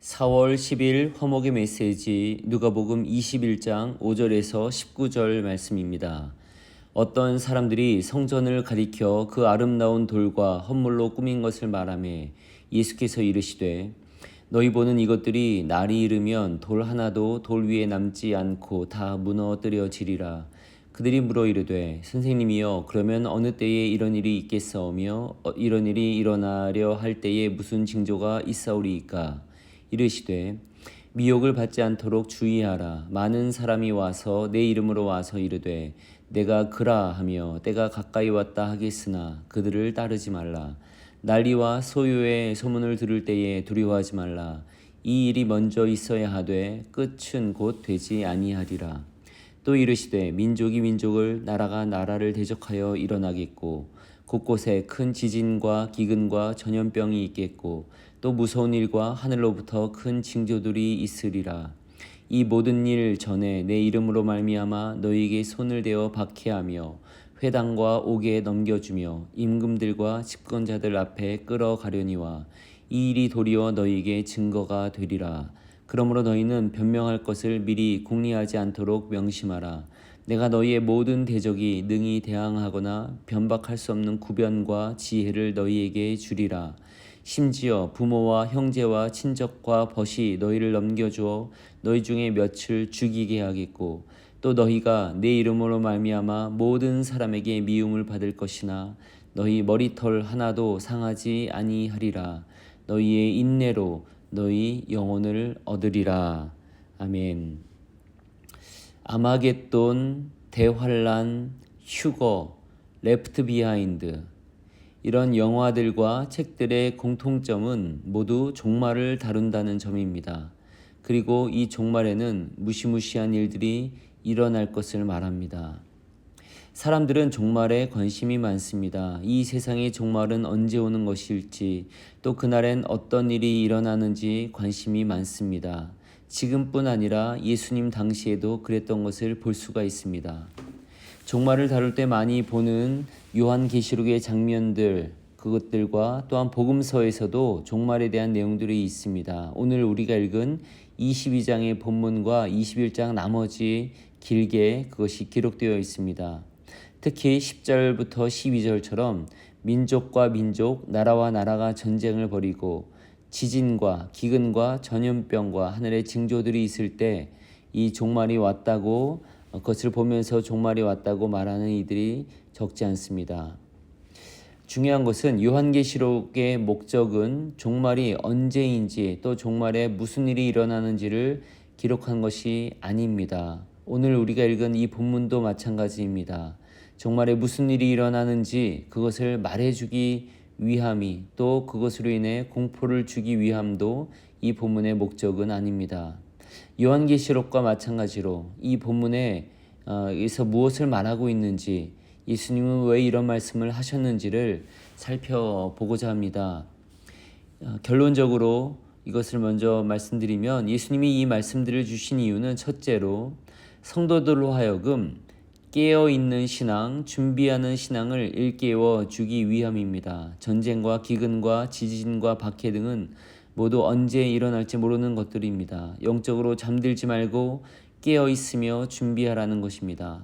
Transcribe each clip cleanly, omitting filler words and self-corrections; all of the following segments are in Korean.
4월 10일 화목의 메시지 누가복음 21장 5절에서 19절 말씀입니다. 어떤 사람들이 성전을 가리켜 그 아름다운 돌과 헌물로 꾸민 것을 말하며 예수께서 이르시되 너희 보는 이것들이 날이 이르면 돌 하나도 돌 위에 남지 않고 다 무너뜨려지리라. 그들이 물어 이르되 선생님이여 그러면 어느 때에 이런 일이 있겠사오며 이런 일이 일어나려 할 때에 무슨 징조가 있사오리이까. 이르시되 미혹을 받지 않도록 주의하라. 많은 사람이 와서 내 이름으로 와서 이르되 내가 그라 하며 때가 가까이 왔다 하겠으나 그들을 따르지 말라. 난리와 소요의 소문을 들을 때에 두려워하지 말라. 이 일이 먼저 있어야 하되 끝은 곧 되지 아니하리라. 또 이르시되 민족이 민족을 나라가 나라를 대적하여 일어나겠고 곳곳에 큰 지진과 기근과 전염병이 있겠고 또 무서운 일과 하늘로부터 큰 징조들이 있으리라. 이 모든 일 전에 내 이름으로 말미암아 너희에게 손을 대어 박해하며 회당과 옥에 넘겨주며 임금들과 집권자들 앞에 끌어가려니와 이 일이 도리어 너희에게 증거가 되리라. 그러므로 너희는 변명할 것을 미리 궁리하지 않도록 명심하라. 내가 너희의 모든 대적이 능히 대항하거나 변박할 수 없는 구변과 지혜를 너희에게 주리라. 심지어 부모와 형제와 친척과 벗이 너희를 넘겨주어 너희 중에 몇을 죽이게 하겠고 또 너희가 내 이름으로 말미암아 모든 사람에게 미움을 받을 것이나 너희 머리털 하나도 상하지 아니하리라. 너희의 인내로 너희 영혼을 얻으리라. 아멘. 아마겟돈, 대환란, 휴거, 레프트 비하인드 이런 영화들과 책들의 공통점은 모두 종말을 다룬다는 점입니다. 그리고 이 종말에는 무시무시한 일들이 일어날 것을 말합니다. 사람들은 종말에 관심이 많습니다. 이 세상의 종말은 언제 오는 것일지, 또 그날엔 어떤 일이 일어나는지 관심이 많습니다. 지금뿐 아니라 예수님 당시에도 그랬던 것을 볼 수가 있습니다. 종말을 다룰 때 많이 보는 요한계시록의 장면들, 그것들과 또한 복음서에서도 종말에 대한 내용들이 있습니다. 오늘 우리가 읽은 22장의 본문과 21장 나머지 길게 그것이 기록되어 있습니다. 특히 10절부터 12절처럼 민족과 민족, 나라와 나라가 전쟁을 벌이고 지진과 기근과 전염병과 하늘의 징조들이 있을 때 이 종말이 왔다고 그것을 보면서 종말이 왔다고 말하는 이들이 적지 않습니다. 중요한 것은 요한계시록의 목적은 종말이 언제인지 또 종말에 무슨 일이 일어나는지를 기록한 것이 아닙니다. 오늘 우리가 읽은 이 본문도 마찬가지입니다. 종말에 무슨 일이 일어나는지 그것을 말해주기 위함이 또 그것으로 인해 공포를 주기 위함도 이 본문의 목적은 아닙니다. 요한계시록과 마찬가지로 이 본문에서 무엇을 말하고 있는지 예수님은 왜 이런 말씀을 하셨는지를 살펴보고자 합니다. 결론적으로 이것을 먼저 말씀드리면 예수님이 이 말씀들을 주신 이유는 첫째로 성도들로 하여금 깨어있는 신앙, 준비하는 신앙을 일깨워 주기 위함입니다. 전쟁과 기근과 지진과 박해 등은 모두 언제 일어날지 모르는 것들입니다. 영적으로 잠들지 말고 깨어있으며 준비하라는 것입니다.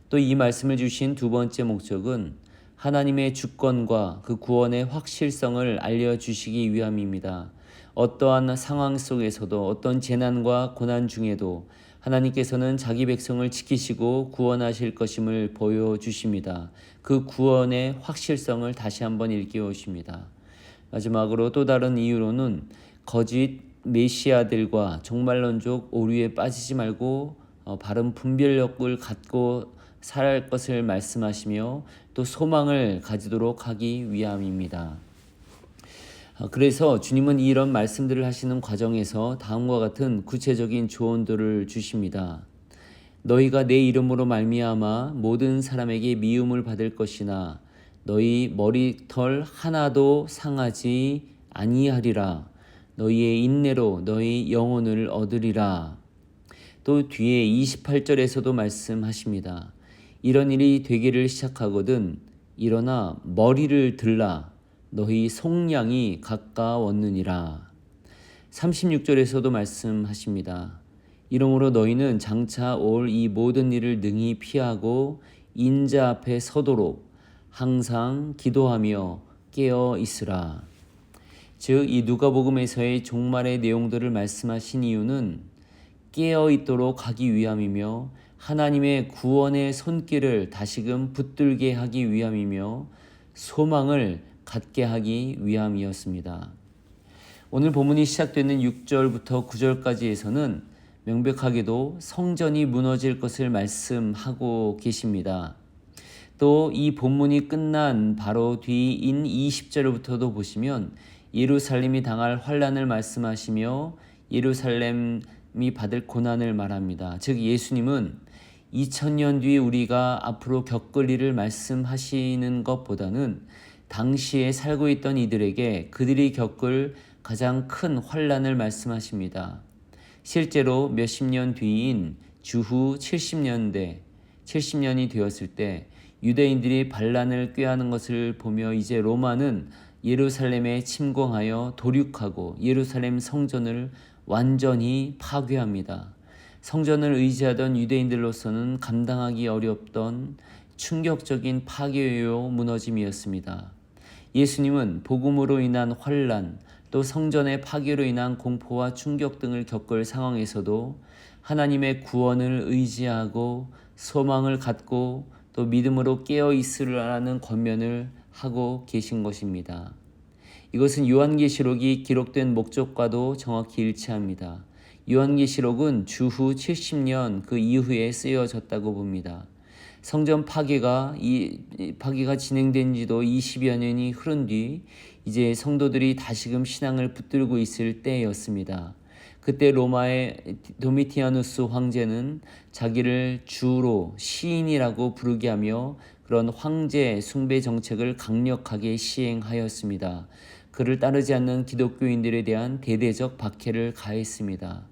또 이 말씀을 주신 두 번째 목적은 하나님의 주권과 그 구원의 확실성을 알려주시기 위함입니다. 어떠한 상황 속에서도 어떤 재난과 고난 중에도 하나님께서는 자기 백성을 지키시고 구원하실 것임을 보여주십니다. 그 구원의 확실성을 다시 한번 일깨우십니다. 마지막으로 또 다른 이유로는 거짓 메시아들과 종말론적 오류에 빠지지 말고 바른 분별력을 갖고 살 것을 말씀하시며 또 소망을 가지도록 하기 위함입니다. 그래서 주님은 이런 말씀들을 하시는 과정에서 다음과 같은 구체적인 조언들을 주십니다. 너희가 내 이름으로 말미암아 모든 사람에게 미움을 받을 것이나 너희 머리털 하나도 상하지 아니하리라. 너희의 인내로 너희 영혼을 얻으리라. 또 뒤에 28절에서도 말씀하십니다. 이런 일이 되기를 시작하거든 일어나 머리를 들라. 너희 속량이 가까웠느니라. 36절에서도 말씀하십니다. 이러므로 너희는 장차 올 이 모든 일을 능히 피하고 인자 앞에 서도록 항상 기도하며 깨어 있으라. 즉, 이 누가복음에서의 종말의 내용들을 말씀하신 이유는 깨어 있도록 하기 위함이며 하나님의 구원의 손길을 다시금 붙들게 하기 위함이며 소망을 갖게 하기 위함이었습니다. 오늘 본문이 시작되는 6절부터 9절까지에서는 명백하게도 성전이 무너질 것을 말씀하고 계십니다. 또 이 본문이 끝난 바로 뒤인 20절부터도 보시면 예루살렘이 당할 환난을 말씀하시며 예루살렘이 받을 고난을 말합니다. 즉, 예수님은 2000년 뒤 우리가 앞으로 겪을 일을 말씀하시는 것보다는 당시에 살고 있던 이들에게 그들이 겪을 가장 큰 환난을 말씀하십니다. 실제로 몇십 년 뒤인 주후 70년이 되었을 때 유대인들이 반란을 꾀하는 것을 보며 이제 로마는 예루살렘에 침공하여 도륙하고 예루살렘 성전을 완전히 파괴합니다. 성전을 의지하던 유대인들로서는 감당하기 어렵던 충격적인 파괴요 무너짐이었습니다. 예수님은 복음으로 인한 환난, 또 성전의 파괴로 인한 공포와 충격 등을 겪을 상황에서도 하나님의 구원을 의지하고 소망을 갖고 또 믿음으로 깨어 있으라는 권면을 하고 계신 것입니다. 이것은 요한계시록이 기록된 목적과도 정확히 일치합니다. 요한계시록은 주후 70년 그 이후에 쓰여졌다고 봅니다. 성전 파괴가 진행된 지도 20여 년이 흐른 뒤 이제 성도들이 다시금 신앙을 붙들고 있을 때였습니다. 그때 로마의 도미티아누스 황제는 자기를 주로 시인이라고 부르게 하며 그런 황제 숭배 정책을 강력하게 시행하였습니다. 그를 따르지 않는 기독교인들에 대한 대대적 박해를 가했습니다.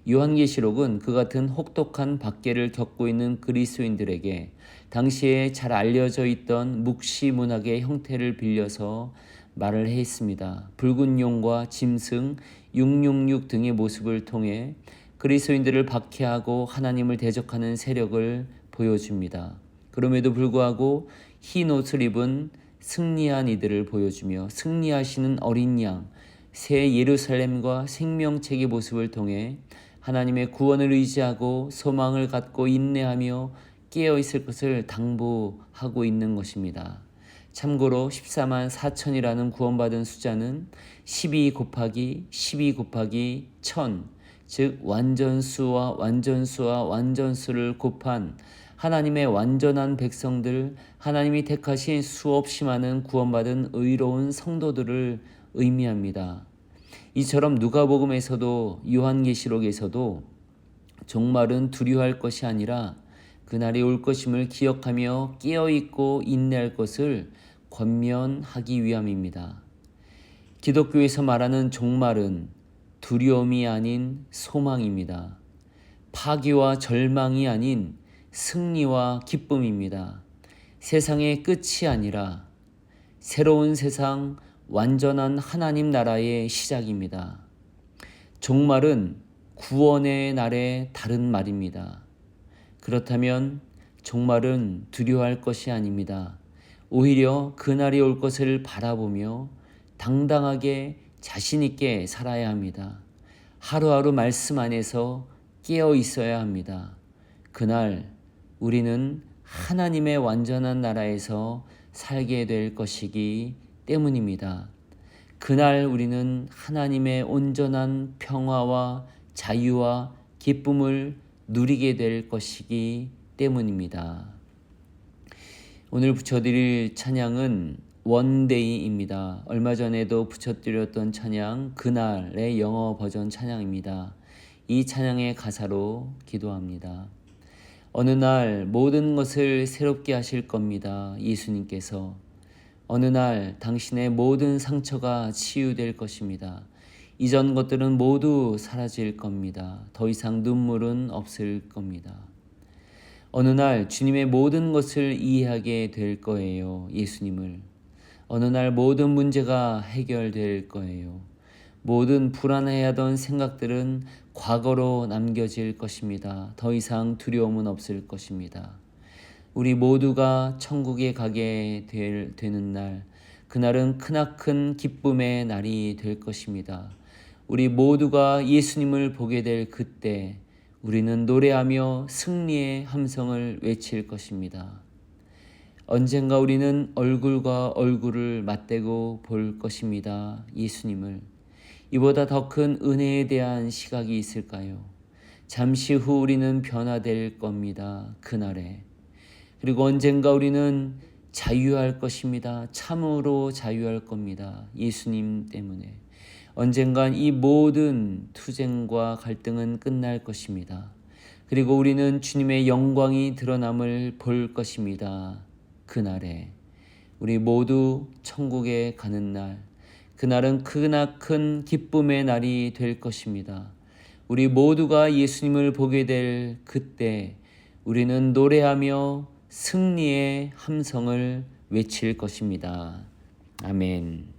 요한계시록은 그 같은 혹독한 박해를 겪고 있는 그리스도인들에게 당시에 잘 알려져 있던 묵시 문학의 형태를 빌려서 말을 했습니다. 붉은 용과 짐승, 666 등의 모습을 통해 그리스도인들을 박해하고 하나님을 대적하는 세력을 보여줍니다. 그럼에도 불구하고 흰 옷을 입은 승리한 이들을 보여주며 승리하시는 어린 양, 새 예루살렘과 생명책의 모습을 통해 하나님의 구원을 의지하고 소망을 갖고 인내하며 깨어 있을 것을 당부하고 있는 것입니다. 참고로 14만 4천이라는 구원받은 숫자는 12 곱하기 1000, 즉 완전수와 완전수를 곱한 하나님의 완전한 백성들, 하나님이 택하신 수없이 많은 구원받은 의로운 성도들을 의미합니다. 이처럼 누가복음에서도 요한계시록에서도 종말은 두려워할 것이 아니라 그날이 올 것임을 기억하며 깨어있고 인내할 것을 권면하기 위함입니다. 기독교에서 말하는 종말은 두려움이 아닌 소망입니다. 파괴와 절망이 아닌 승리와 기쁨입니다. 세상의 끝이 아니라 새로운 세상, 완전한 하나님 나라의 시작입니다. 종말은 구원의 날의 다른 말입니다. 그렇다면 종말은 두려워할 것이 아닙니다. 오히려 그날이 올 것을 바라보며 당당하게 자신 있게 살아야 합니다. 하루하루 말씀 안에서 깨어 있어야 합니다. 그날 우리는 하나님의 완전한 나라에서 살게 될 것이기 때문입니다. 그날 우리는 하나님의 온전한 평화와 자유와 기쁨을 누리게 될 것이기 때문입니다. 오늘 붙여드릴 찬양은 원데이입니다. 얼마 전에도 붙여드렸던 찬양 그날의 영어 버전 찬양입니다. 이 찬양의 가사로 기도합니다. 어느 날 모든 것을 새롭게 하실 겁니다. 예수님께서 어느 날 당신의 모든 상처가 치유될 것입니다. 이전 것들은 모두 사라질 겁니다. 더 이상 눈물은 없을 겁니다. 어느 날 주님의 모든 것을 이해하게 될 거예요. 예수님을. 어느 날 모든 문제가 해결될 거예요. 모든 불안해하던 생각들은 과거로 남겨질 것입니다. 더 이상 두려움은 없을 것입니다. 우리 모두가 천국에 가게 되는 날, 그날은 크나큰 기쁨의 날이 될 것입니다. 우리 모두가 예수님을 보게 될 그때 우리는 노래하며 승리의 함성을 외칠 것입니다. 언젠가 우리는 얼굴과 얼굴을 맞대고 볼 것입니다. 예수님을. 이보다 더 큰 은혜에 대한 시각이 있을까요? 잠시 후 우리는 변화될 겁니다. 그날에. 그리고 언젠가 우리는 자유할 것입니다. 참으로 자유할 겁니다. 예수님 때문에. 언젠간 이 모든 투쟁과 갈등은 끝날 것입니다. 그리고 우리는 주님의 영광이 드러남을 볼 것입니다. 그날에 우리 모두 천국에 가는 날, 그날은 크나큰 기쁨의 날이 될 것입니다. 우리 모두가 예수님을 보게 될 그때 우리는 노래하며 승리의 함성을 외칠 것입니다. 아멘.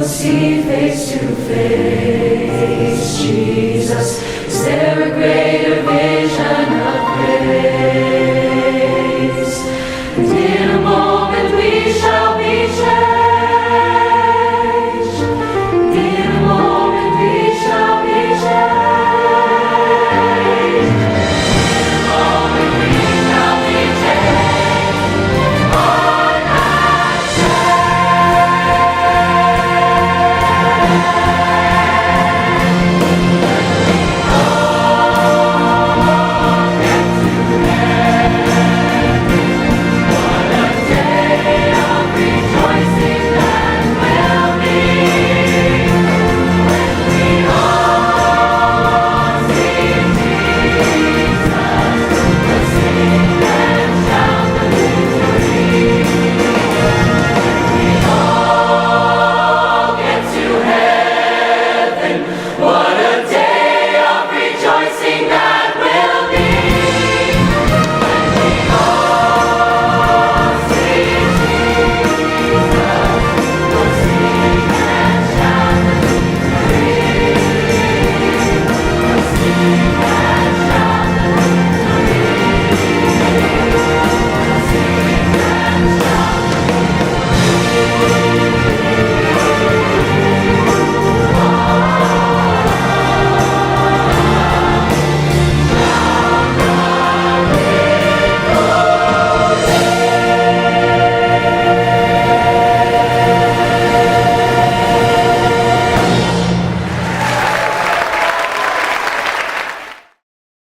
See face to face, Jesus, is there a great